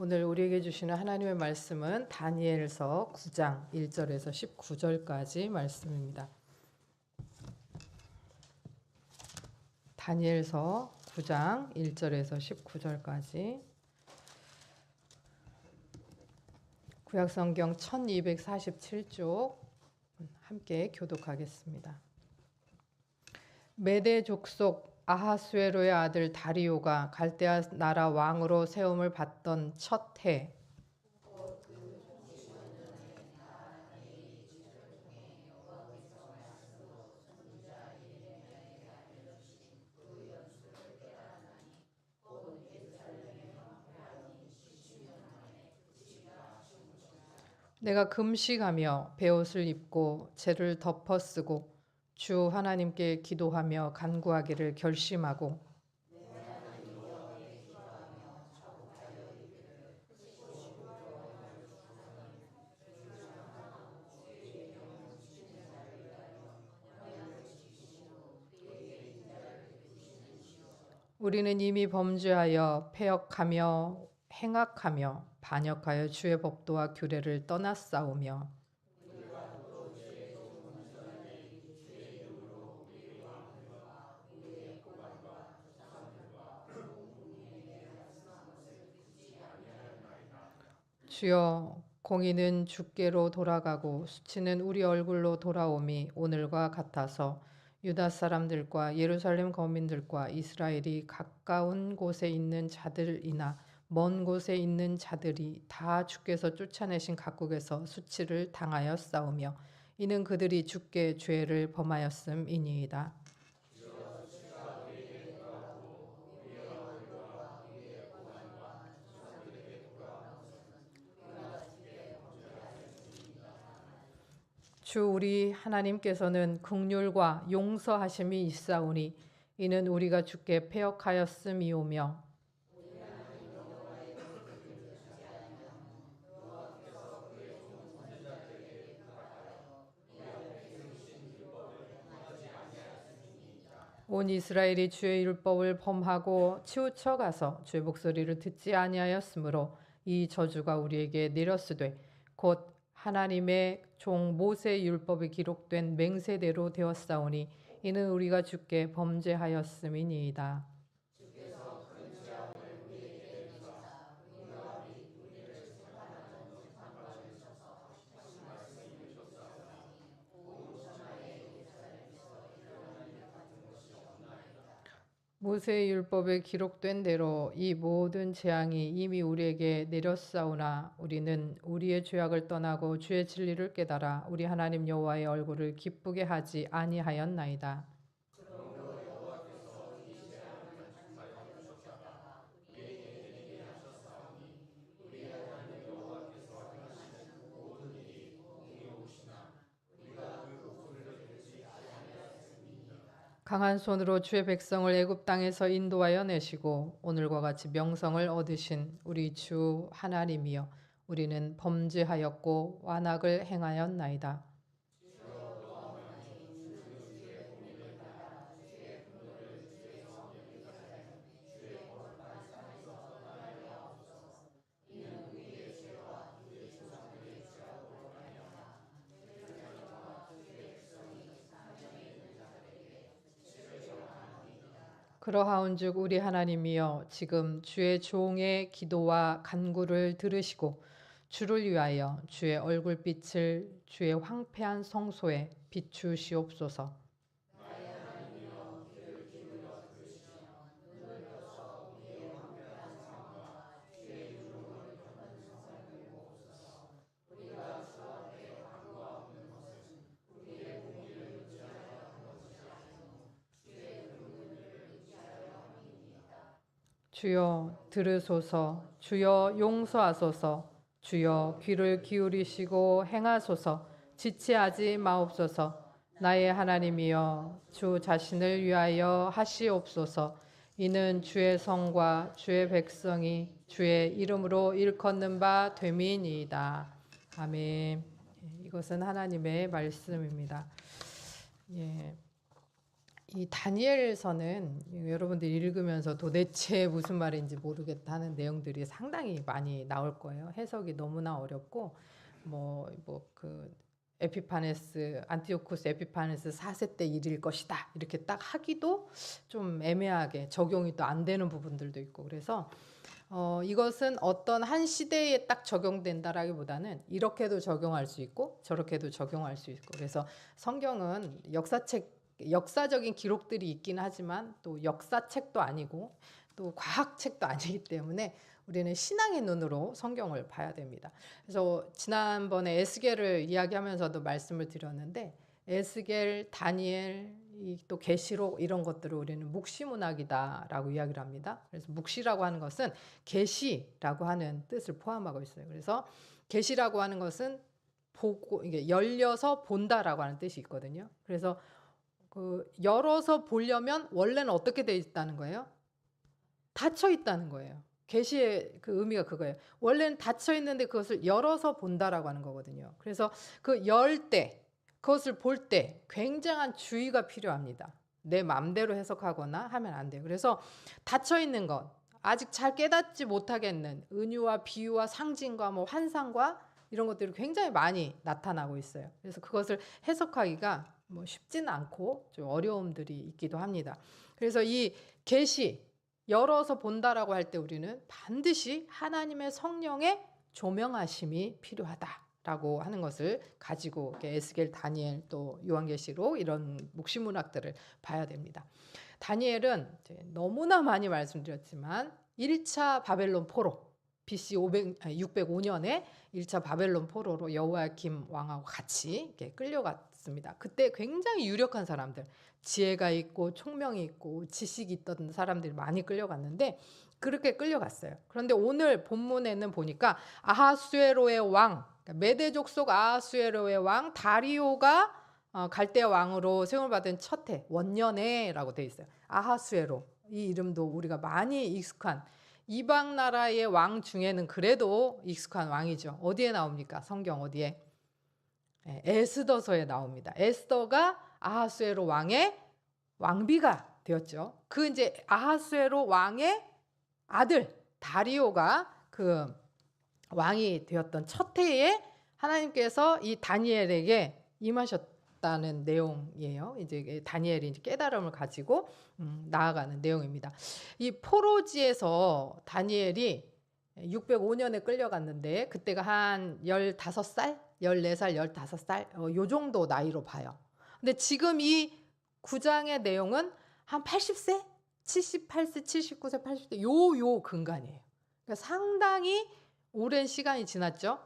오늘 우리에게 주시는 하나님의 말씀은 다니엘서 9장 1절에서 19절까지 말씀입니다. 다니엘서 9장 1절에서 19절까지 구약성경 1247쪽 함께 교독하겠습니다. 메대 족속 아하수에로의 아들 다리오가 갈대아 나라 왕으로 세움을 받던 첫 해, 내가 금식하며 베옷을 입고 재를 덮어 쓰고 주 하나님께 기도하며 간구하기를 결심하고 우리는 이미 범죄하여 패역하며 행악하며 반역하여 주의 법도와 규례를 떠났사오며 주여 공의는 주께로 돌아가고 수치는 우리 얼굴로 돌아옴이 오늘과 같아서 유다 사람들과 예루살렘 거민들과 이스라엘이 가까운 곳에 있는 자들이나 먼 곳에 있는 자들이 다 주께서 쫓아내신 각국에서 수치를 당하여 싸우며 이는 그들이 주께 죄를 범하였음이니이다. 주 우리 하나님께서는 긍휼과 용서하심이 있사오니 이는 우리가 주께 패역하였음이오며 온 이스라엘이 주의 율법을 범하고 치우쳐 가서 주의 목소리를 듣지 아니하였으므로 이 저주가 우리에게 내렸으되 곧 하나님의 종 모세의 율법이 기록된 맹세대로 되었사오니 이는 우리가 주께 범죄하였음이니이다. 모세의 율법에 기록된 대로 이 모든 재앙이 이미 우리에게 내렸사오나 우리는 우리의 죄악을 떠나고 주의 진리를 깨달아 우리 하나님 여호와의 얼굴을 기쁘게 하지 아니하였나이다. 강한 손으로 주의 백성을 애굽 땅에서 인도하여 내시고 오늘과 같이 명성을 얻으신 우리 주 하나님이여 우리는 범죄하였고 완악을 행하였나이다. 그러하온즉 우리 하나님이여 지금 주의 종의 기도와 간구를 들으시고 주를 위하여 주의 얼굴빛을 주의 황폐한 성소에 비추시옵소서. 주여 들으소서. 주여 용서하소서. 주여 귀를 기울이시고 행하소서. 지체하지 마옵소서. 나의 하나님이여 주 자신을 위하여 하시옵소서. 이는 주의 성과 주의 백성이 주의 이름으로 일컫는 바 됨이니이다. 아멘. 이것은 하나님의 말씀입니다. 예. 이 다니엘서는 여러분들이 읽으면서 도대체 무슨 말인지 모르겠다 하는 내용들이 상당히 많이 나올 거예요. 해석이 너무나 어렵고 그 에피파네스 안티오코스 에피파네스 4세 때 일일 것이다 이렇게 딱 하기도 좀 애매하게 적용이 또 안 되는 부분들도 있고, 그래서 이것은 어떤 한 시대에 딱 적용된다라기보다는 이렇게도 적용할 수 있고 저렇게도 적용할 수 있고, 그래서 성경은 역사적인 기록들이 있긴 하지만 또 역사책도 아니고 또 과학책도 아니기 때문에 우리는 신앙의 눈으로 성경을 봐야 됩니다. 그래서 지난번에 에스겔을 이야기하면서도 말씀을 드렸는데, 에스겔, 다니엘, 또 계시록 이런 것들을 우리는 묵시문학이다라고 이야기를 합니다. 그래서 묵시라고 하는 것은 계시라고 하는 뜻을 포함하고 있어요. 그래서 계시라고 하는 것은 보고, 이게 열려서 본다라고 하는 뜻이 있거든요. 그래서 열어서 보려면 원래는 어떻게 되어 있다는 거예요? 닫혀 있다는 거예요. 계시의 그 의미가 그거예요. 원래는 닫혀 있는데 그것을 열어서 본다라고 하는 거거든요. 그래서 그 열 때, 그것을 볼 때 굉장한 주의가 필요합니다. 내 마음대로 해석하거나 하면 안 돼요. 그래서 닫혀 있는 것, 아직 잘 깨닫지 못하겠는 은유와 비유와 상징과 환상과 이런 것들이 굉장히 많이 나타나고 있어요. 그래서 그것을 해석하기가 쉽지는 않고 좀 어려움들이 있기도 합니다. 그래서 이 계시, 열어서 본다라고 할 때 우리는 반드시 하나님의 성령의 조명하심이 필요하다라고 하는 것을 가지고 에스겔, 다니엘, 또 요한계시록 이런 묵시문학들을 봐야 됩니다. 다니엘은 너무나 많이 말씀드렸지만 1차 바벨론 포로, BC 605년에 1차 바벨론 포로로 여호야김 왕하고 같이 끌려갔습니다. 그때 굉장히 유력한 사람들, 지혜가 있고 총명이 있고 지식이 있던 사람들이 많이 끌려갔는데 그렇게 끌려갔어요. 그런데 오늘 본문에는 보니까 아하수에로의 왕, 메대족 속 아하수에로의 왕 다리오가 갈대 왕으로 세움을 받은 첫 해, 원년에라고 되어 있어요. 아하수에로, 이 이름도 우리가 많이 익숙한, 이방 나라의 왕 중에는 그래도 익숙한 왕이죠. 어디에 나옵니까? 성경 어디에? 에스더서에 나옵니다. 에스더가 아하수에로 왕의 왕비가 되었죠. 그 이제 아하수에로 왕의 아들 다리오가 그 왕이 되었던 첫 해에 하나님께서 이 다니엘에게 임하셨다는 내용이에요. 이제 다니엘이 이제 깨달음을 가지고 나아가는 내용입니다. 이 포로지에서 다니엘이 605년에 끌려갔는데 그때가 한 15살, 14살, 15살 요 정도 나이로 봐요. 근데 지금 이 9장의 내용은 한 80세, 78세, 79세, 80세 요 근간이에요. 그러니까 상당히 오랜 시간이 지났죠.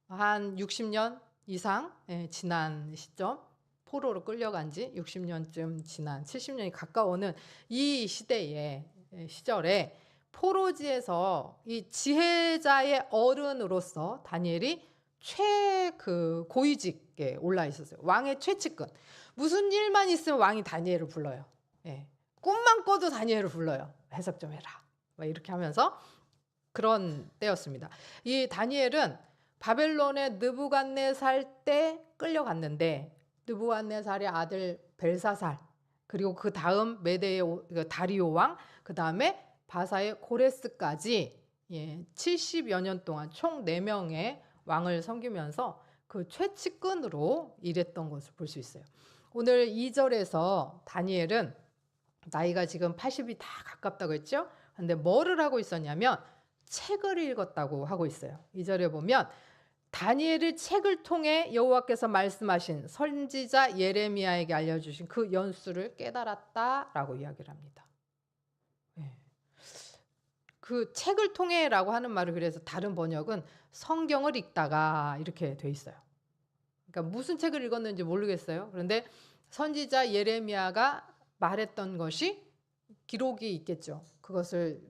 한 60년 이상 지난 시점, 포로로 끌려간 지 60년쯤 지난 70년이 가까워오는 이 시절에 포로지에서 이 지혜자의 어른으로서 다니엘이 고위직에 올라 있었어요. 왕의 최측근. 무슨 일만 있으면 왕이 다니엘을 불러요. 꿈만 꿔도 다니엘을 불러요. 해석 좀 해라. 이렇게 하면서 그런 때였습니다. 이 다니엘은 바벨론의 느부갓네살 때 끌려갔는데 느부갓네살의 아들 벨사살, 그리고 그 다음 메대의 다리오 왕, 그 다음에 바사의 고레스까지 70여 년 동안 총 4명의 왕을 섬기면서 그 최측근으로 일했던 것을 볼 수 있어요. 오늘 2절에서 다니엘은 나이가 지금 80이 다 가깝다고 했죠. 근데 뭐를 하고 있었냐면 책을 읽었다고 하고 있어요. 2절에 보면 다니엘이 책을 통해 여호와께서 말씀하신 선지자 예레미야에게 알려주신 그 연수를 깨달았다라고 이야기를 합니다. 그 책을 통해라고 하는 말을 그래서 다른 번역은 성경을 읽다가 이렇게 돼 있어요. 그러니까 무슨 책을 읽었는지 모르겠어요. 그런데 선지자 예레미야가 말했던 것이 기록이 있겠죠. 그것을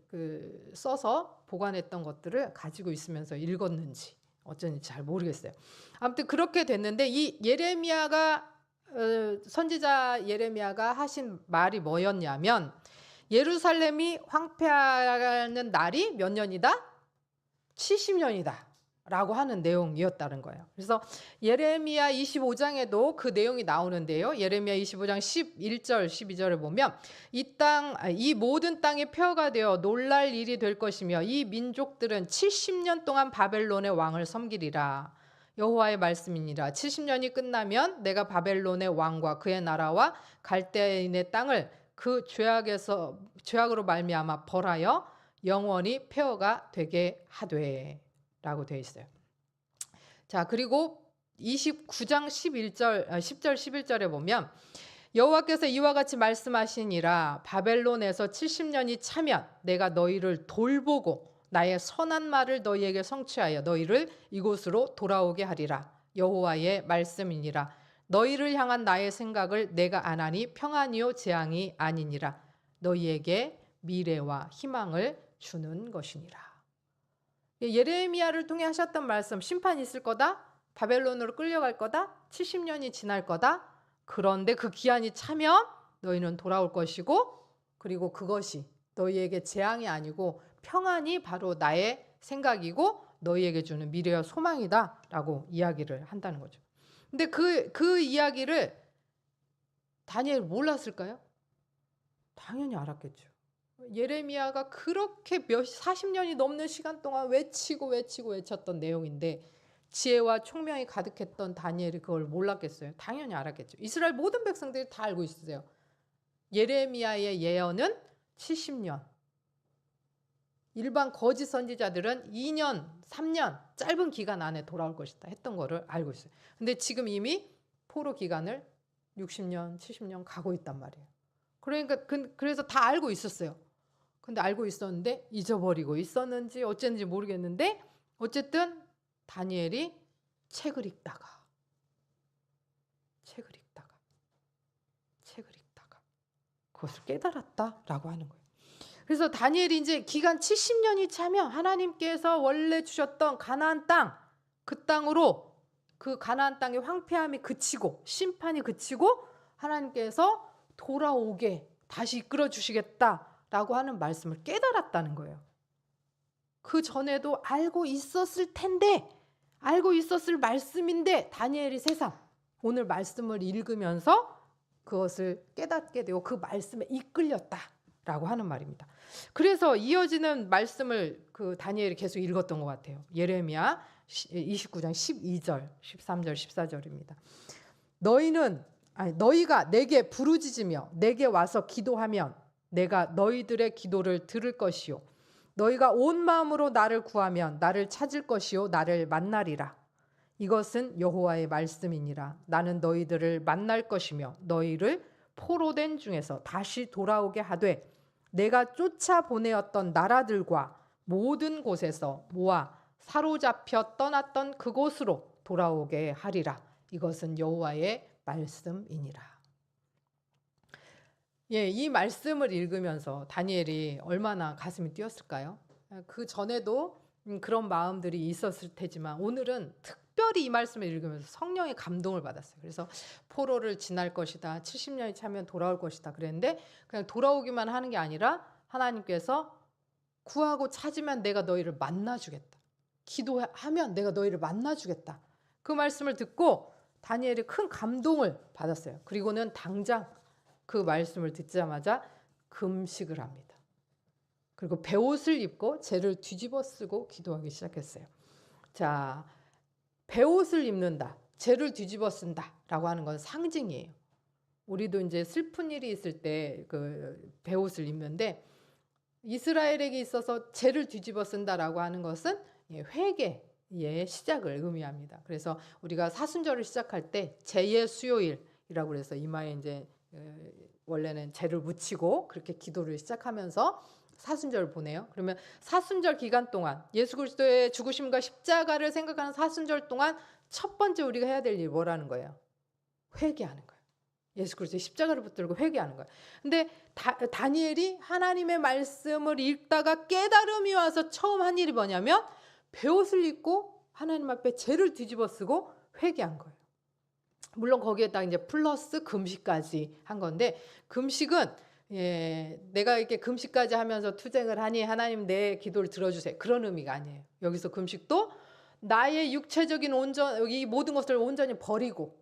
써서 보관했던 것들을 가지고 있으면서 읽었는지 어쩐지 잘 모르겠어요. 아무튼 그렇게 됐는데 이 선지자 예레미야가 하신 말이 뭐였냐면 예루살렘이 황폐하는 날이 몇 년이다? 70년이다. 라고 하는 내용이었다는 거예요. 그래서 예레미야 25장에도 그 내용이 나오는데요. 예레미야 25장 11절 12절을 보면 이 모든 땅이 폐허가 되어 놀랄 일이 될 것이며 이 민족들은 70년 동안 바벨론의 왕을 섬기리라. 여호와의 말씀이니라. 70년이 끝나면 내가 바벨론의 왕과 그의 나라와 갈대인의 땅을 그 죄악으로 말미암아 벌하여 영원히 폐허가 되게 하되 라고 되어 있어요. 자, 그리고 29장 10절 11절에 보면 여호와께서 이와 같이 말씀하시니라. 바벨론에서 70년이 차면 내가 너희를 돌보고 나의 선한 말을 너희에게 성취하여 너희를 이곳으로 돌아오게 하리라. 여호와의 말씀이니라. 너희를 향한 나의 생각을 내가 아나니 평안이요 재앙이 아니니라. 너희에게 미래와 희망을 주는 것이니라. 예레미야를 통해 하셨던 말씀, 심판이 있을 거다, 바벨론으로 끌려갈 거다, 70년이 지날 거다. 그런데 그 기한이 차면 너희는 돌아올 것이고, 그리고 그것이 너희에게 재앙이 아니고 평안이 바로 나의 생각이고 너희에게 주는 미래와 소망이다 라고 이야기를 한다는 거죠. 근데 그 이야기를 다니엘이 몰랐을까요? 당연히 알았겠죠. 예레미야가 그렇게 40년이 넘는 시간 동안 외쳤던 내용인데 지혜와 총명이 가득했던 다니엘이 그걸 몰랐겠어요? 당연히 알았겠죠. 이스라엘 모든 백성들이 다 알고 있으세요. 예레미야의 예언은 70년. 일반 거짓 선지자들은 2년, 3년 짧은 기간 안에 돌아올 것이다 했던 거를 알고 있어요. 근데 지금 이미 포로 기간을 60년, 70년 가고 있단 말이에요. 그러니까 그래서 다 알고 있었어요. 근데 알고 있었는데 잊어버리고 있었는지 어쨌는지 모르겠는데 어쨌든 다니엘이 책을 읽다가 그것을 깨달았다라고 하는 거예요. 그래서 다니엘이 이제 기간 70년이 차면 하나님께서 원래 주셨던 가나안 땅, 그 땅으로 그 가나안 땅의 황폐함이 그치고 심판이 그치고 하나님께서 돌아오게 다시 이끌어 주시겠다라고 하는 말씀을 깨달았다는 거예요. 그 전에도 알고 있었을 텐데, 알고 있었을 말씀인데 다니엘이 새삼 오늘 말씀을 읽으면서 그것을 깨닫게 되고 그 말씀에 이끌렸다라고 하는 말입니다. 그래서 이어지는 말씀을 그 다니엘이 계속 읽었던 것 같아요. 예레미야 29장 12절, 13절, 14절입니다. 너희가 내게 부르짖으며 내게 와서 기도하면 내가 너희들의 기도를 들을 것이요 너희가 온 마음으로 나를 구하면 나를 찾을 것이요 나를 만나리라. 이것은 여호와의 말씀이니라. 나는 너희들을 만날 것이며 너희를 포로된 중에서 다시 돌아오게 하되 내가 쫓아보내었던 나라들과 모든 곳에서 모아 사로잡혀 떠났던 그곳으로 돌아오게 하리라. 이것은 여호와의 말씀이니라. 예, 이 말씀을 읽으면서 다니엘이 얼마나 가슴이 뛰었을까요? 그 전에도 그런 마음들이 있었을 테지만 오늘은 특별히 이 말씀을 읽으면서 성령의 감동을 받았어요. 그래서 포로를 지날 것이다. 70년이 차면 돌아올 것이다. 그랬는데 그냥 돌아오기만 하는 게 아니라 하나님께서 구하고 찾으면 내가 너희를 만나주겠다. 기도하면 내가 너희를 만나주겠다. 그 말씀을 듣고 다니엘이 큰 감동을 받았어요. 그리고는 당장 그 말씀을 듣자마자 금식을 합니다. 그리고 베옷을 입고 재를 뒤집어 쓰고 기도하기 시작했어요. 자, 베옷을 입는다, 재를 뒤집어 쓴다라고 하는 건 상징이에요. 우리도 이제 슬픈 일이 있을 때 그 베옷을 입는데 이스라엘에게 있어서 재를 뒤집어 쓴다라고 하는 것은 회개의 시작을 의미합니다. 그래서 우리가 사순절을 시작할 때 재의 수요일이라고 그래서 이마에 이제 원래는 재를 묻히고 그렇게 기도를 시작하면서 사순절을 보내요. 그러면 사순절 기간 동안 예수 그리스도의 죽으심과 십자가를 생각하는 사순절 동안 첫 번째 우리가 해야 될 일이 뭐라는 거예요? 회개하는 거예요. 예수 그리스도의 십자가를 붙들고 회개하는 거예요. 근데 다니엘이 하나님의 말씀을 읽다가 깨달음이 와서 처음 한 일이 뭐냐면 베옷을 입고 하나님 앞에 재를 뒤집어 쓰고 회개한 거예요. 물론 거기에다 이제 플러스 금식까지 한 건데 금식은 내가 이렇게 금식까지 하면서 투쟁을 하니 하나님 내 기도를 들어주세요. 그런 의미가 아니에요. 여기서 금식도 나의 육체적인 이 모든 것을 온전히 버리고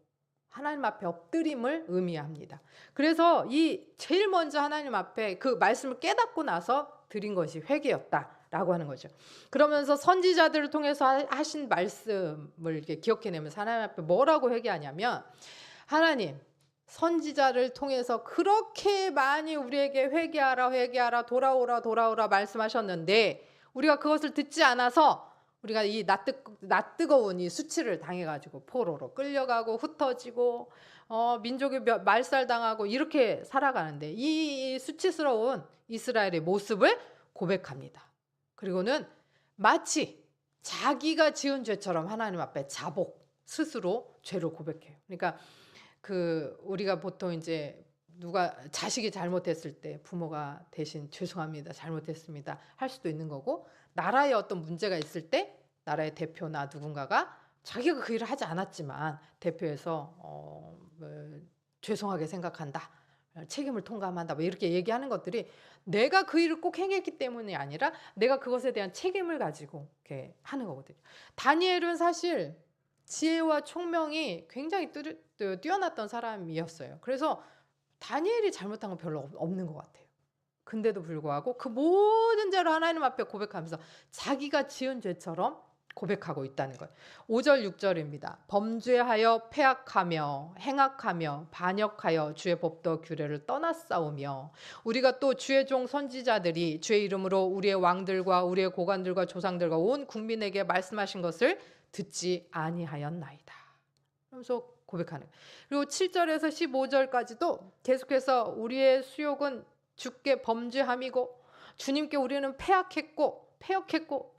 하나님 앞에 엎드림을 의미합니다. 그래서 이 제일 먼저 하나님 앞에 그 말씀을 깨닫고 나서 드린 것이 회개였다라고 하는 거죠. 그러면서 선지자들을 통해서 하신 말씀을 이렇게 기억해내면서 하나님 앞에 뭐라고 회개하냐면, 하나님, 선지자를 통해서 그렇게 많이 우리에게 회개하라 돌아오라 말씀하셨는데 우리가 그것을 듣지 않아서 우리가 이 낯뜨거운 이 수치를 당해가지고 포로로 끌려가고 흩어지고 민족이 말살당하고 이렇게 살아가는데, 이 수치스러운 이스라엘의 모습을 고백합니다. 그리고는 마치 자기가 지은 죄처럼 하나님 앞에 스스로 죄를 고백해요. 그러니까 우리가 보통 이제 누가 자식이 잘못했을 때 부모가 대신 죄송합니다, 잘못했습니다 할 수도 있는 거고, 나라에 어떤 문제가 있을 때 나라의 대표나 누군가가 자기가 그 일을 하지 않았지만 대표해서 죄송하게 생각한다, 책임을 통감한다, 뭐 이렇게 얘기하는 것들이 내가 그 일을 꼭 행했기 때문이 아니라 내가 그것에 대한 책임을 가지고 이렇게 하는 거거든요. 다니엘은 사실 지혜와 총명이 굉장히 뛰어났던 사람이었어요. 그래서 다니엘이 잘못한 건 별로 없는 것 같아요. 근데도 불구하고 그 모든 죄를 하나님 앞에 고백하면서 자기가 지은 죄처럼 고백하고 있다는 거예요. 5절 6절입니다. 범죄하여 패악하며 행악하며 반역하여 주의 법도 규례를 떠났사오며, 우리가 또 주의 종 선지자들이 주의 이름으로 우리의 왕들과 우리의 고관들과 조상들과 온 국민에게 말씀하신 것을 듣지 아니하였나이다. 그러면서 고백하는 거예요. 그리고 7절에서 15절까지도 계속해서 우리의 수욕은 주께 범죄함이고 주님께 우리는 패역했고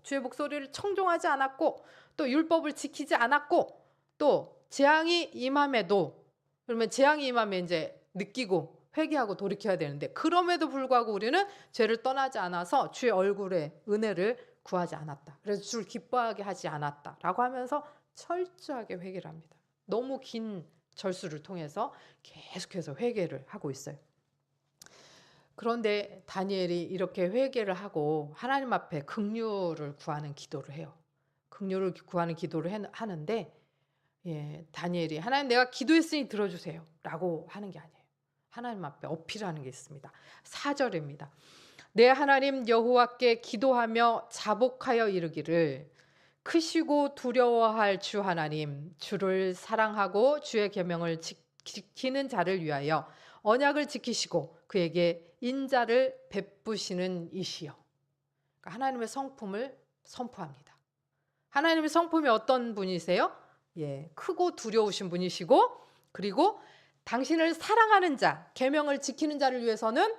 주의 목소리를 청종하지 않았고 또 율법을 지키지 않았고, 또 재앙이 임함에도, 그러면 재앙이 임하면 이제 느끼고 회개하고 돌이켜야 되는데 그럼에도 불구하고 우리는 죄를 떠나지 않아서 주의 얼굴에 은혜를 구하지 않았다. 그래서 주를 기뻐하게 하지 않았다라고 하면서 철저하게 회개를 합니다. 너무 긴 절수를 통해서 계속해서 회개를 하고 있어요. 그런데 다니엘이 이렇게 회개를 하고 하나님 앞에 긍휼을 구하는 기도를 해요. 긍휼을 구하는 기도를 하는데, 다니엘이 하나님, 내가 기도했으니 들어주세요 라고 하는 게 아니에요. 하나님 앞에 어필하는 게 있습니다. 4절입니다. 내 하나님 여호와께 기도하며 자복하여 이르기를, 크시고 두려워할 주 하나님, 주를 사랑하고 주의 계명을 지키는 자를 위하여 언약을 지키시고 그에게 인자를 베푸시는 이시여. 그러니까 하나님의 성품을 선포합니다. 하나님의 성품이 어떤 분이세요? 크고 두려우신 분이시고, 그리고 당신을 사랑하는 자, 계명을 지키는 자를 위해서는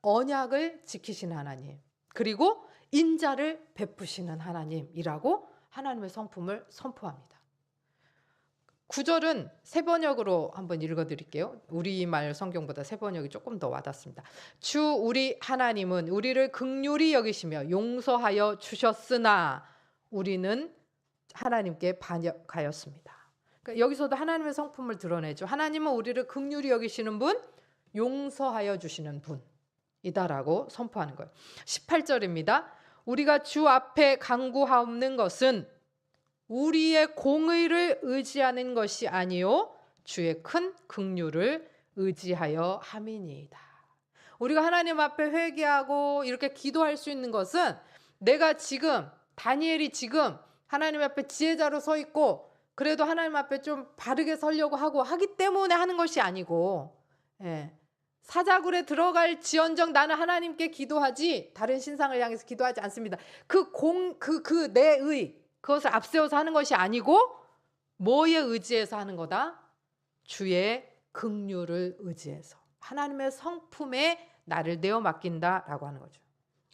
언약을 지키시는 하나님, 그리고 인자를 베푸시는 하나님이라고 하나님의 성품을 선포합니다. 9절은 새 번역으로 한번 읽어드릴게요. 우리말 성경보다 새 번역이 조금 더 와닿습니다. 주 우리 하나님은 우리를 긍휼히 여기시며 용서하여 주셨으나 우리는 하나님께 반역하였습니다. 그러니까 여기서도 하나님의 성품을 드러내죠. 하나님은 우리를 긍휼히 여기시는 분, 용서하여 주시는 분이다라고 선포하는 거예요. 18절입니다. 우리가 주 앞에 간구하옵는 것은 우리의 공의를 의지하는 것이 아니요 주의 큰 긍휼을 의지하여 함이니이다. 우리가 하나님 앞에 회개하고 이렇게 기도할 수 있는 것은 내가 지금, 다니엘이 지금 하나님 앞에 지혜자로 서 있고 그래도 하나님 앞에 좀 바르게 서려고 하기 때문에 하는 것이 아니고, 사자굴에 들어갈 지언정 나는 하나님께 기도하지 다른 신상을 향해서 기도하지 않습니다. 내 의, 그것을 앞세워서 하는 것이 아니고 뭐에 의지해서 하는 거다? 주의 긍휼을 의지해서 하나님의 성품에 나를 내어 맡긴다라고 하는 거죠.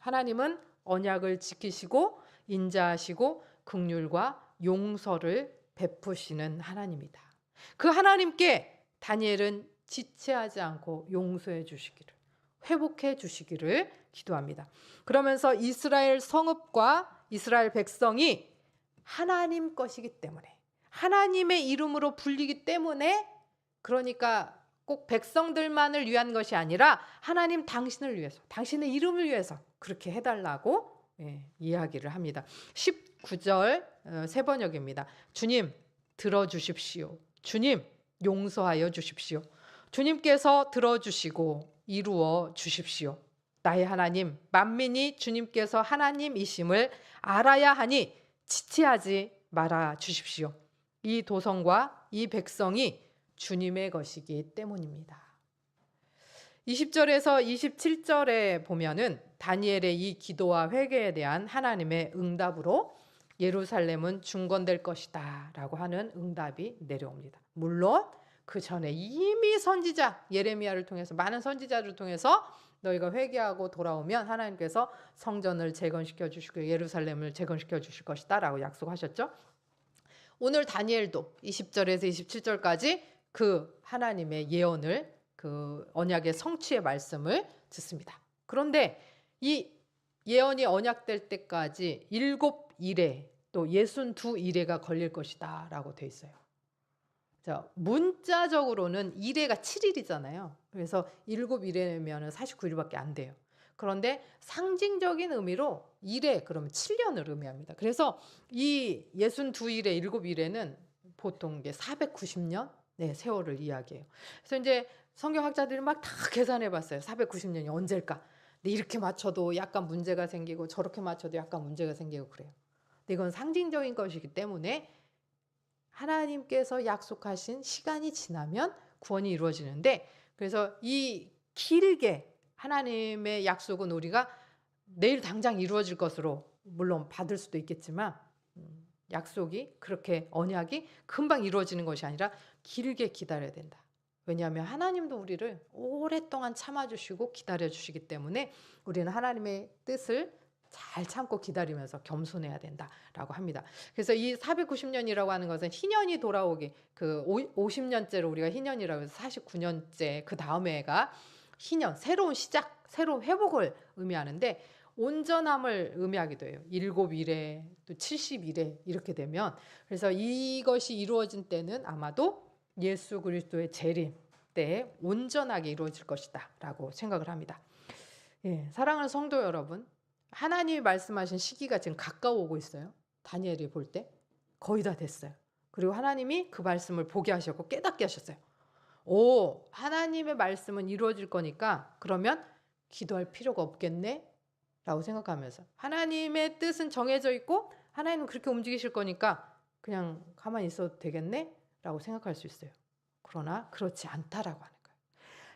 하나님은 언약을 지키시고 인자하시고 긍휼과 용서를 베푸시는 하나님이다. 그 하나님께 다니엘은 지체하지 않고 용서해 주시기를, 회복해 주시기를 기도합니다. 그러면서 이스라엘 성읍과 이스라엘 백성이 하나님 것이기 때문에, 하나님의 이름으로 불리기 때문에, 그러니까 꼭 백성들만을 위한 것이 아니라 하나님 당신을 위해서, 당신의 이름을 위해서 그렇게 해달라고 이야기를 합니다. 19절 새 번역입니다. 주님 들어주십시오. 주님 용서하여 주십시오. 주님께서 들어주시고 이루어 주십시오. 나의 하나님, 만민이 주님께서 하나님이심을 알아야 하니 지체하지 말아 주십시오. 이 도성과 이 백성이 주님의 것이기 때문입니다. 20절에서 27절에 보면은 다니엘의 이 기도와 회개에 대한 하나님의 응답으로 예루살렘은 중건될 것이다 라고 하는 응답이 내려옵니다. 물론 그 전에 이미 선지자 예레미야를 통해서, 많은 선지자를 통해서 너희가 회개하고 돌아오면 하나님께서 성전을 재건시켜 주시고 예루살렘을 재건시켜 주실 것이다 라고 약속하셨죠. 오늘 다니엘도 20절에서 27절까지 그 하나님의 예언을, 그 언약의 성취의 말씀을 듣습니다. 그런데 이 예언이 언약될 때까지 7일에 또 62일에가 걸릴 것이다 라고 돼 있어요. 자, 문자적으로는 일해가 7일이잖아요. 그래서 7일이면 49일밖에 안 돼요. 그런데 상징적인 의미로 일해 그러면 7년을 의미합니다. 그래서 이 62일에 7일에는 보통 이게 490년 세월을 이야기해요. 그래서 이제 성경학자들이 막 다 계산해 봤어요. 490년이 언제일까? 근데 이렇게 맞춰도 약간 문제가 생기고 저렇게 맞춰도 약간 문제가 생기고 그래요. 근데 이건 상징적인 것이기 때문에 하나님께서 약속하신 시간이 지나면 구원이 이루어지는데, 그래서 이 길게 하나님의 약속은 우리가 내일 당장 이루어질 것으로 물론 받을 수도 있겠지만 약속이 그렇게 언약이 금방 이루어지는 것이 아니라 길게 기다려야 된다. 왜냐하면 하나님도 우리를 오랫동안 참아주시고 기다려주시기 때문에 우리는 하나님의 뜻을 잘 참고 기다리면서 겸손해야 된다라고 합니다. 그래서 이 490년이라고 하는 것은 희년이 돌아오기, 그 50년째로 우리가 희년이라고 해서 49년째 그 다음에 해가 희년, 새로운 시작, 새로운 회복을 의미하는데 온전함을 의미하기도 해요. 7일에 또 70일에 이렇게 되면, 그래서 이것이 이루어진 때는 아마도 예수 그리스도의 재림 때에 온전하게 이루어질 것이다 라고 생각을 합니다. 사랑하는 성도 여러분, 하나님이 말씀하신 시기가 지금 가까워오고 있어요. 다니엘이 볼 때 거의 다 됐어요. 그리고 하나님이 그 말씀을 보게 하셨고 깨닫게 하셨어요. 하나님의 말씀은 이루어질 거니까 그러면 기도할 필요가 없겠네 라고 생각하면서, 하나님의 뜻은 정해져 있고 하나님은 그렇게 움직이실 거니까 그냥 가만히 있어도 되겠네 라고 생각할 수 있어요. 그러나 그렇지 않다라고 하는 거예요.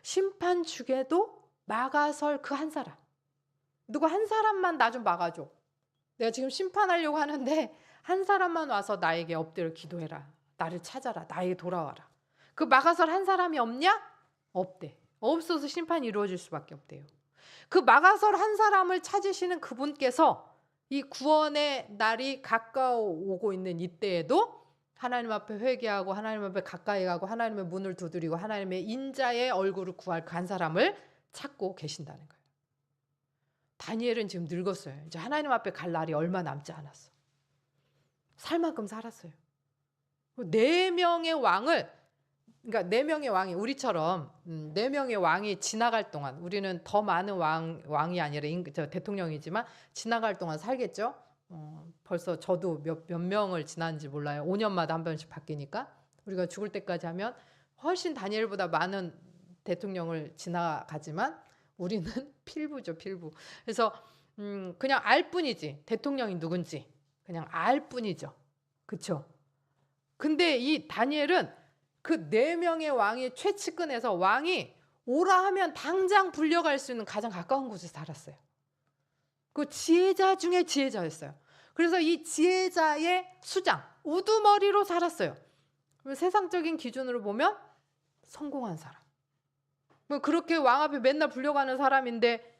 심판 주게도 막아설 그 한 사람, 누구 한 사람만 나 좀 막아줘. 내가 지금 심판하려고 하는데 한 사람만 와서 나에게 엎드려 기도해라. 나를 찾아라. 나에게 돌아와라. 그 막아설 한 사람이 없냐? 없대. 없어서 심판이 이루어질 수밖에 없대요. 그 막아설 한 사람을 찾으시는 그분께서 이 구원의 날이 가까워오고 있는 이때에도 하나님 앞에 회개하고 하나님 앞에 가까이 가고 하나님의 문을 두드리고 하나님의 인자의 얼굴을 구할 그 한 사람을 찾고 계신다는 거예요. 다니엘은 지금 늙었어요. 이제 하나님 앞에 갈 날이 얼마 남지 않았어. 살 만큼 살았어요. 4명의 왕을, 그러니까 4명의 왕이 우리처럼 4명의 왕이 지나갈 동안, 우리는 더 많은 왕이 아니라 대통령이지만 지나갈 동안 살겠죠. 벌써 저도 몇 명을 지났는지 몰라요. 5년마다 한 번씩 바뀌니까 우리가 죽을 때까지 하면 훨씬 다니엘보다 많은 대통령을 지나가지만 우리는 필부죠, 필부. 그래서 그냥 알 뿐이지, 대통령이 누군지 그냥 알 뿐이죠. 그렇죠? 근데 이 다니엘은 그 4명의 왕이 최측근에서 왕이 오라 하면 당장 불려갈 수 있는 가장 가까운 곳에 살았어요. 그 지혜자 중에 지혜자였어요. 그래서 이 지혜자의 수장, 우두머리로 살았어요. 세상적인 기준으로 보면 성공한 사람. 뭐 그렇게 왕 앞에 맨날 불려가는 사람인데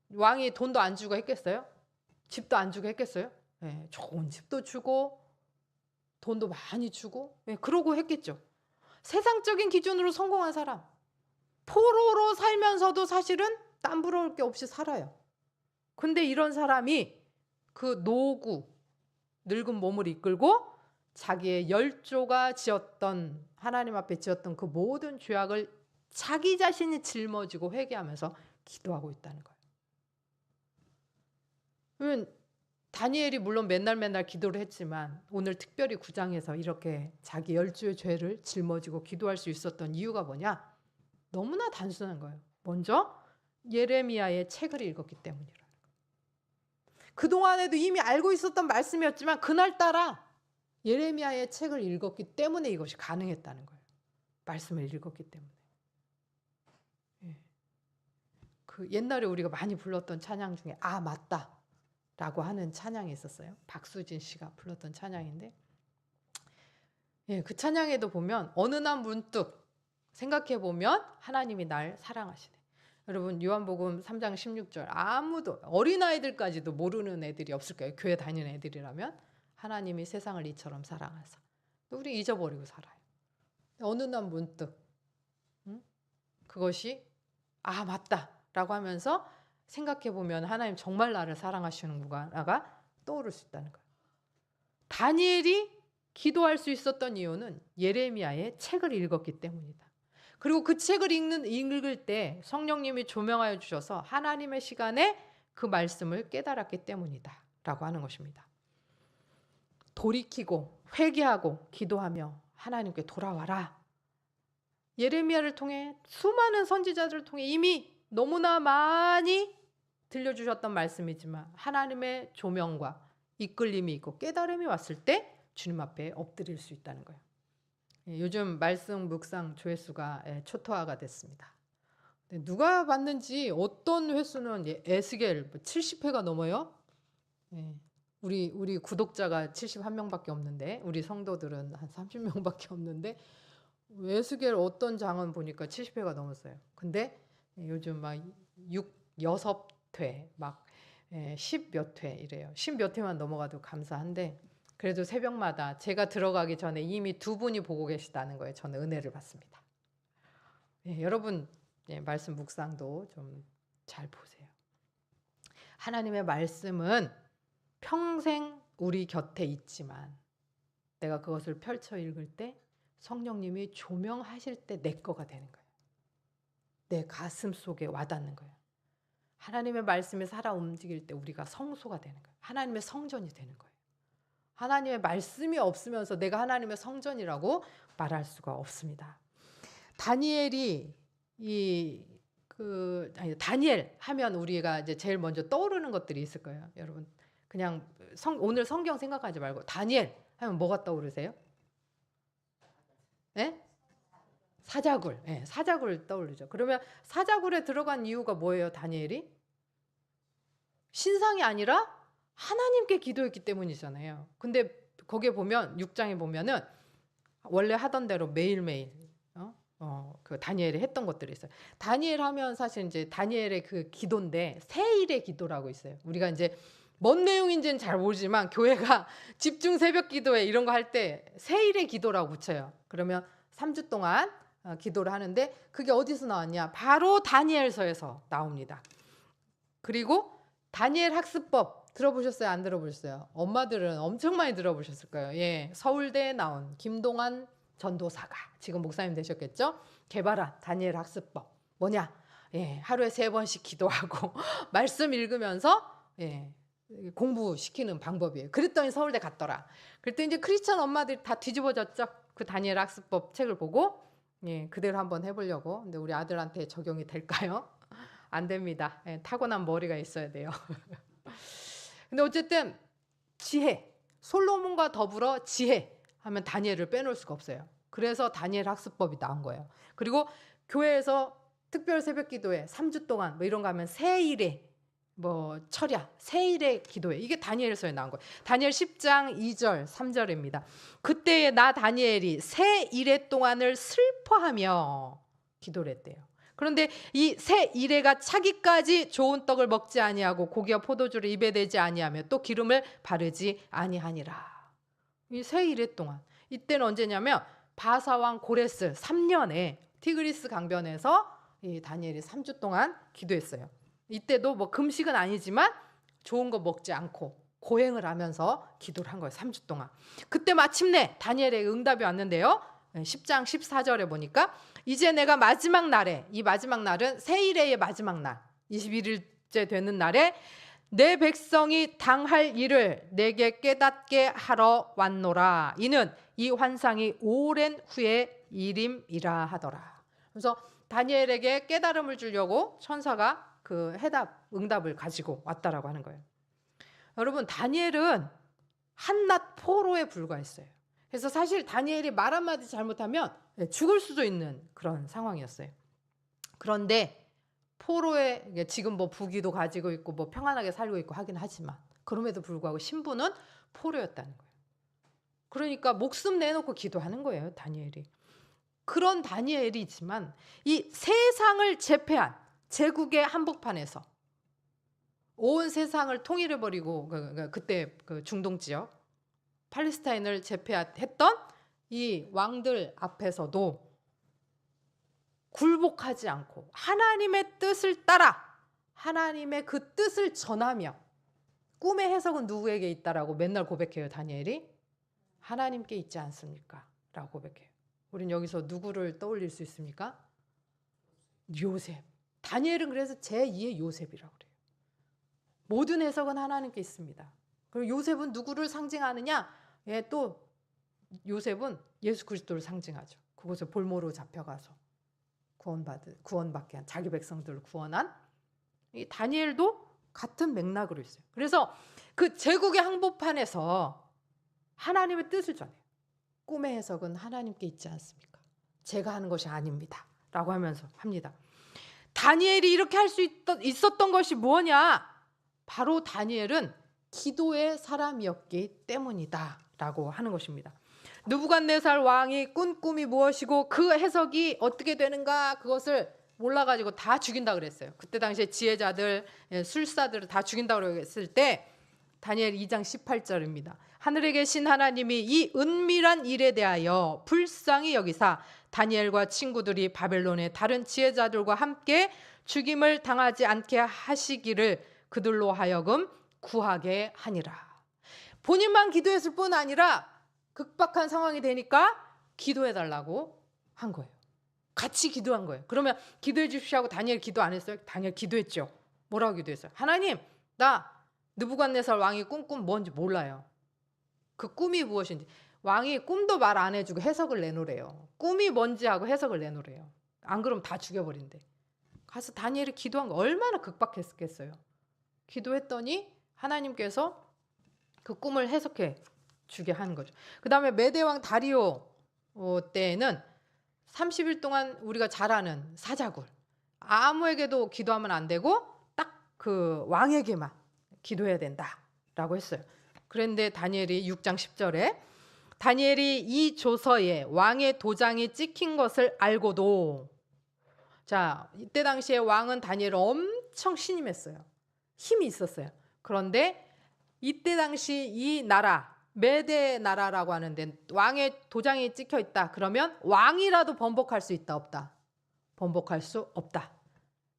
왕이 돈도 안 주고 했겠어요? 집도 안 주고 했겠어요? 좋은 집도 주고 돈도 많이 주고 그러고 했겠죠. 세상적인 기준으로 성공한 사람. 포로로 살면서도 사실은 땀 부러울 게 없이 살아요. 근데 이런 사람이 그 노구, 늙은 몸을 이끌고 자기의 열조가 지었던, 하나님 앞에 지었던 그 모든 죄악을 자기 자신이 짊어지고 회개하면서 기도하고 있다는 거예요. 그러면 다니엘이 물론 맨날 기도를 했지만 오늘 특별히 9장에서 이렇게 자기 10주의 죄를 짊어지고 기도할 수 있었던 이유가 뭐냐? 너무나 단순한 거예요. 먼저 예레미야의 책을 읽었기 때문이라는 거예요. 그동안에도 이미 알고 있었던 말씀이었지만 그날따라 예레미야의 책을 읽었기 때문에 이것이 가능했다는 거예요. 말씀을 읽었기 때문에. 그 옛날에 우리가 많이 불렀던 찬양 중에 아 맞다 라고 하는 찬양이 있었어요. 박수진 씨가 불렀던 찬양인데 그 찬양에도 보면 어느 날 문득 생각해 보면 하나님이 날 사랑하시네. 여러분 요한복음 3장 16절 아무도 어린아이들까지도 모르는 애들이 없을 거예요. 교회 다니는 애들이라면 하나님이 세상을 이처럼 사랑하사. 우리 잊어버리고 살아요. 어느 날 문득 그것이 아 맞다 라고 하면서 생각해보면 하나님 정말 나를 사랑하시는구나가 떠오를 수 있다는 거예요. 다니엘이 기도할 수 있었던 이유는 예레미야의 책을 읽었기 때문이다. 그리고 그 책을 읽을 때 성령님이 조명하여 주셔서 하나님의 시간에 그 말씀을 깨달았기 때문이다 라고 하는 것입니다. 돌이키고 회개하고 기도하며 하나님께 돌아와라. 예레미야를 통해 수많은 선지자들을 통해 이미 너무나 많이 들려주셨던 말씀이지만 하나님의 조명과 이끌림이 있고 깨달음이 왔을 때 주님 앞에 엎드릴 수 있다는 거예요. 요즘 말씀 묵상 조회수가 초토화가 됐습니다. 누가 봤는지 어떤 횟수는 에스겔 70회가 넘어요. 우리 구독자가 71명밖에 없는데 우리 성도들은 한 30명밖에 없는데 에스겔 어떤 장은 보니까 70회가 넘었어요. 근데 요즘 막 6회 막 10몇 회 이래요. 10몇 회만 넘어가도 감사한데 그래도 새벽마다 제가 들어가기 전에 이미 2분이 보고 계시다는 거에 저는 은혜를 받습니다. 여러분 말씀 묵상도 좀 잘 보세요. 하나님의 말씀은 평생 우리 곁에 있지만 내가 그것을 펼쳐 읽을 때 성령님이 조명하실 때 내 거가 되는 거예요. 내 가슴 속에 와닿는 거예요. 하나님의 말씀이 살아 움직일 때 우리가 성소가 되는 거예요. 하나님의 성전이 되는 거예요. 하나님의 말씀이 없으면서 내가 하나님의 성전이라고 말할 수가 없습니다. 다니엘이 다니엘 하면 우리가 이제 제일 먼저 떠오르는 것들이 있을 거예요. 여러분 그냥 오늘 성경 생각하지 말고 다니엘 하면 뭐가 떠오르세요? 네? 사자굴. 사자굴 떠오르죠. 그러면 사자굴에 들어간 이유가 뭐예요? 다니엘이? 신상이 아니라 하나님께 기도했기 때문이잖아요. 근데 거기에 보면 6장에 보면은 원래 하던 대로 매일매일 그 다니엘이 했던 것들이 있어요. 다니엘 하면 사실 이제 다니엘의 그 기도인데 세일의 기도라고 있어요. 우리가 이제 뭔 내용인지는 잘 모르지만 교회가 집중 새벽 기도회 이런 거 할 때 세일의 기도라고 붙여요. 그러면 3주 동안 기도를 하는데 그게 어디서 나왔냐? 바로 다니엘서에서 나옵니다. 그리고 다니엘 학습법 들어보셨어요? 안 들어보셨어요? 엄마들은 엄청 많이 들어보셨을 거예요. 서울대에 나온 김동환 전도사가 지금 목사님 되셨겠죠? 개발한 다니엘 학습법 뭐냐? 하루에 3번씩 기도하고 말씀 읽으면서 공부시키는 방법이에요. 그랬더니 서울대 갔더라. 그랬더니 이제 크리스천 엄마들이 다 뒤집어졌죠. 그 다니엘 학습법 책을 보고 그대로 한번 해보려고. 근데 우리 아들한테 적용이 될까요? 안 됩니다. 타고난 머리가 있어야 돼요. 근데 어쨌든 지혜, 솔로몬과 더불어 지혜 하면 다니엘을 빼놓을 수가 없어요. 그래서 다니엘 학습법이 나온 거예요. 그리고 교회에서 특별 새벽 기도회 3주 동안 뭐 이런 거 하면 세일에 철야, 세일의 기도회. 이게 다니엘서에 나온 거예요. 다니엘 10장 2절 3절입니다. 그때에 나 다니엘이 새 이래 동안을 슬퍼하며 기도를 했대요. 그런데 이 새 이래가 차기까지 좋은 떡을 먹지 아니하고 고기와 포도주를 입에 대지 아니하며 또 기름을 바르지 아니하니라. 이 새 이래 동안 이때는 언제냐면 바사왕 고레스 3년에 티그리스 강변에서 이 다니엘이 3주 동안 기도했어요. 이때도 뭐 금식은 아니지만 좋은 거 먹지 않고 고행을 하면서 기도를 한 거예요. 3주 동안. 그때 마침내 다니엘의 응답이 왔는데요. 10장 14절에 보니까 이제 내가 마지막 날에, 이 마지막 날은 세일의 마지막 날 21일째 되는 날에 내 백성이 당할 일을 내게 깨닫게 하러 왔노라. 이는 이 환상이 오랜 후의 일임이라 하더라. 그래서 다니엘에게 깨달음을 주려고 천사가 그 응답을 가지고 왔다라고 하는 거예요. 여러분, 다니엘은 한낱 포로에 불과했어요. 그래서 사실 다니엘이 말 한마디 잘못하면 죽을 수도 있는 그런 상황이었어요. 그런데 포로에 지금 뭐 부귀도 가지고 있고 뭐 평안하게 살고 있고 하긴 하지만 그럼에도 불구하고 신분은 포로였다는 거예요. 그러니까 목숨 내놓고 기도하는 거예요, 다니엘이. 그런 다니엘이지만 이 세상을 제패한 제국의 한복판에서 온 세상을 통일해버리고 그때 그 중동 지역 팔레스타인을 제패했던 이 왕들 앞에서도 굴복하지 않고 하나님의 뜻을 따라 하나님의 그 뜻을 전하며, 꿈의 해석은 누구에게 있다라고 맨날 고백해요, 다니엘이? 하나님께 있지 않습니까? 라고 고백해요. 우린 여기서 누구를 떠올릴 수 있습니까? 요셉. 다니엘은 그래서 제2의 요셉이라고 그래요. 모든 해석은 하나님께 있습니다. 그리고 요셉은 누구를 상징하느냐? 또 요셉은 예수 그리스도를 상징하죠. 그곳에 볼모로 잡혀가서 구원받게 한, 자기 백성들을 구원한 이 다니엘도 같은 맥락으로 있어요. 그래서 그 제국의 항복판에서 하나님의 뜻을 전해요. 꿈의 해석은 하나님께 있지 않습니까? 제가 하는 것이 아닙니다. 라고 하면서 합니다. 다니엘이 이렇게 할 수 있었던 것이 뭐냐? 바로 다니엘은 기도의 사람이었기 때문이다 라고 하는 것입니다. 느부갓네살 왕이 꾼 꿈이 무엇이고 그 해석이 어떻게 되는가, 그것을 몰라가지고 다 죽인다 그랬어요. 그때 당시에 지혜자들, 술사들을 다 죽인다고 그랬을 때 다니엘 2장 18절입니다. 하늘에 계신 하나님이 이 은밀한 일에 대하여 불쌍히 여기사 다니엘과 친구들이 바벨론의 다른 지혜자들과 함께 죽임을 당하지 않게 하시기를 그들로 하여금 구하게 하니라. 본인만 기도했을 뿐 아니라 극박한 상황이 되니까 기도해달라고 한 거예요. 같이 기도한 거예요. 그러면 기도해 주십시오 하고 다니엘 기도 안 했어요? 다니엘 기도했죠. 뭐라고 기도했어요? 하나님, 나 느부갓네살 왕이 꿈 뭔지 몰라요. 그 꿈이 무엇인지. 왕이 꿈도 말 안 해주고 해석을 내놓으래요. 꿈이 뭔지 하고 해석을 내놓으래요. 안 그러면 다 죽여버린대. 가서 다니엘이 기도한 거 얼마나 극박했겠어요. 기도했더니 하나님께서 그 꿈을 해석해 주게 하는 거죠. 그 다음에 메대왕 다리오 때에는 30일 동안 우리가 잘 아는 사자굴, 아무에게도 기도하면 안 되고 딱 그 왕에게만 기도해야 된다라고 했어요. 그런데 다니엘이 6장 10절에 다니엘이 이 조서에 왕의 도장이 찍힌 것을 알고도, 자, 이때 당시에 왕은 다니엘을 엄청 신임했어요. 힘이 있었어요. 그런데 이때 당시 이 나라, 메대 나라라고 하는데 왕의 도장이 찍혀 있다. 그러면 왕이라도 번복할 수 있다, 없다? 번복할 수 없다.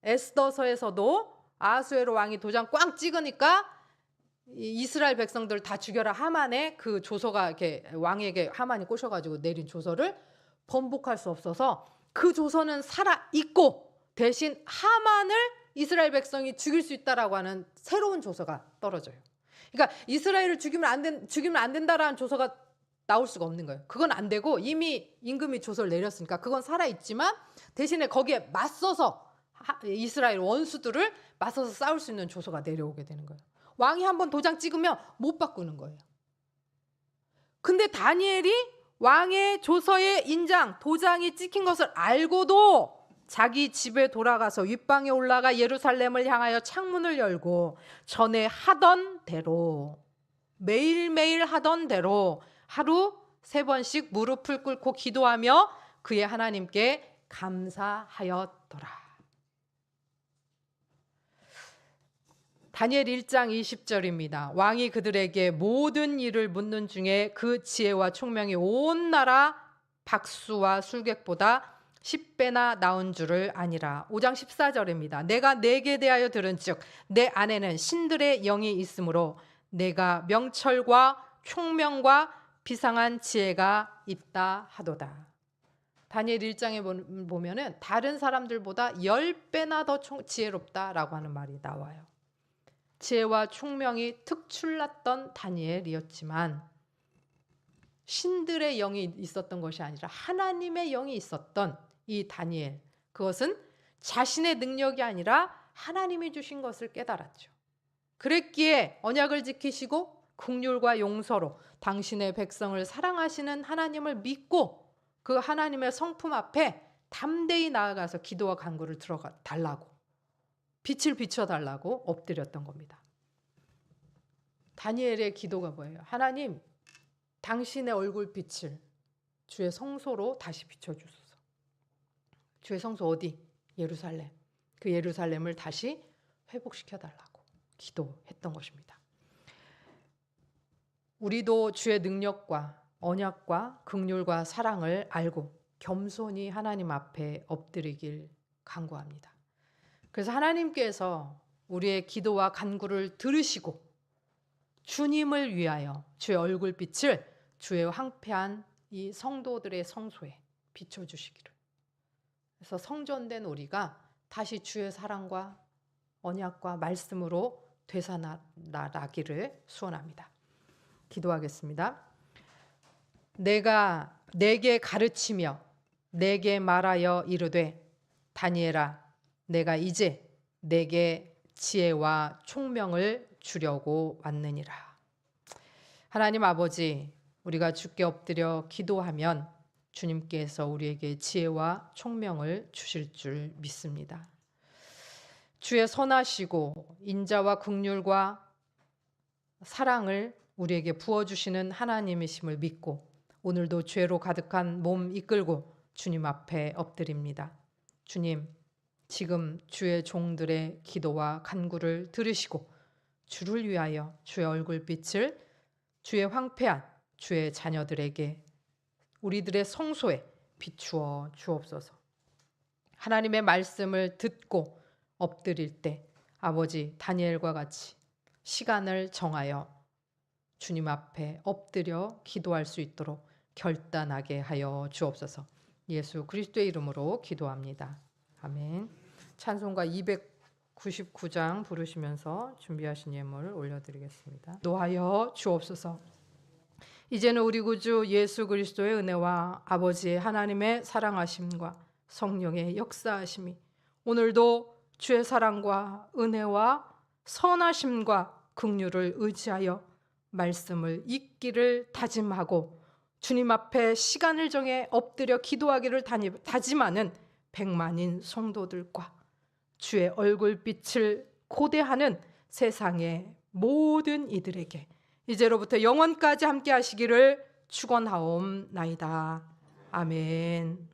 에스더서에서도 아하수에로 왕이 도장 꽝 찍으니까 이스라엘 백성들 다 죽여라, 하만의 그 조서가 이렇게 왕에게 하만이 꼬셔가지고 내린 조서를 번복할 수 없어서 그 조서는 살아 있고 대신 하만을 이스라엘 백성이 죽일 수 있다라고 하는 새로운 조서가 떨어져요. 그러니까 이스라엘을 죽이면 안 된다라는 조서가 나올 수가 없는 거예요. 그건 안 되고 이미 임금이 조서를 내렸으니까 그건 살아있지만 대신에 거기에 맞서서 이스라엘 원수들을 맞서서 싸울 수 있는 조서가 내려오게 되는 거예요. 왕이 한번 도장 찍으면 못 바꾸는 거예요. 근데 다니엘이 왕의 조서에 인장, 도장이 찍힌 것을 알고도 자기 집에 돌아가서 윗방에 올라가 예루살렘을 향하여 창문을 열고 전에 하던 대로, 매일매일 하던 대로 하루 3번씩 무릎을 꿇고 기도하며 그의 하나님께 감사하였더라. 다니엘 1장 20절입니다. 왕이 그들에게 모든 일을 묻는 중에 그 지혜와 총명이 온 나라 박수와 술객보다 10배나 나온 줄을 아니라. 5장 14절입니다. 내가 내게 대하여 들은즉 내 안에는 신들의 영이 있으므로 내가 명철과 총명과 비상한 지혜가 있다 하도다. 다니엘 1장에 보면은 다른 사람들보다 10배나 더 지혜롭다라고 하는 말이 나와요. 지혜와 총명이 특출났던 다니엘이었지만 신들의 영이 있었던 것이 아니라 하나님의 영이 있었던 이 다니엘, 그것은 자신의 능력이 아니라 하나님이 주신 것을 깨달았죠. 그랬기에 언약을 지키시고 긍휼과 용서로 당신의 백성을 사랑하시는 하나님을 믿고 그 하나님의 성품 앞에 담대히 나아가서 기도와 간구를 달라고, 빛을 비춰달라고 엎드렸던 겁니다. 다니엘의 기도가 뭐예요? 하나님, 당신의 얼굴빛을 주의 성소로 다시 비춰주소서. 주의 성소 어디? 예루살렘. 그 예루살렘을 다시 회복시켜달라고 기도했던 것입니다. 우리도 주의 능력과 언약과 긍휼과 사랑을 알고 겸손히 하나님 앞에 엎드리길 간구합니다. 그래서 하나님께서 우리의 기도와 간구를 들으시고 주님을 위하여 주의 얼굴빛을 주의 황폐한 이 성도들의 성소에 비춰주시기를. 그래서 성전된 우리가 다시 주의 사랑과 언약과 말씀으로 되살아나기를 소원합니다. 기도하겠습니다. 내가 내게 가르치며 내게 말하여 이르되 다니엘아, 내가 이제 내게 지혜와 총명을 주려고 왔느니라. 하나님 아버지, 우리가 주께 엎드려 기도하면 주님께서 우리에게 지혜와 총명을 주실 줄 믿습니다. 주의 선하시고 인자와 긍휼과 사랑을 우리에게 부어주시는 하나님이심을 믿고 오늘도 죄로 가득한 몸 이끌고 주님 앞에 엎드립니다. 주님, 지금 주의 종들의 기도와 간구를 들으시고 주를 위하여 주의 얼굴빛을 주의 황폐한 주의 자녀들에게 우리들의 성소에 비추어 주옵소서. 하나님의 말씀을 듣고 엎드릴 때 아버지 다니엘과 같이 시간을 정하여 주님 앞에 엎드려 기도할 수 있도록 결단하게 하여 주옵소서. 예수 그리스도의 이름으로 기도합니다. 아멘. 찬송가 299장 부르시면서 준비하신 예물을 올려드리겠습니다. 노하여 주옵소서. 이제는 우리 구주 예수 그리스도의 은혜와 아버지의 하나님의 사랑하심과 성령의 역사하심이 오늘도 주의 사랑과 은혜와 선하심과 긍휼을 의지하여 말씀을 읽기를 다짐하고 주님 앞에 시간을 정해 엎드려 기도하기를 다짐하는 백만인 성도들과 주의 얼굴빛을 고대하는 세상의 모든 이들에게 이제로부터 영원까지 함께 하시기를 축원하옵나이다. 아멘.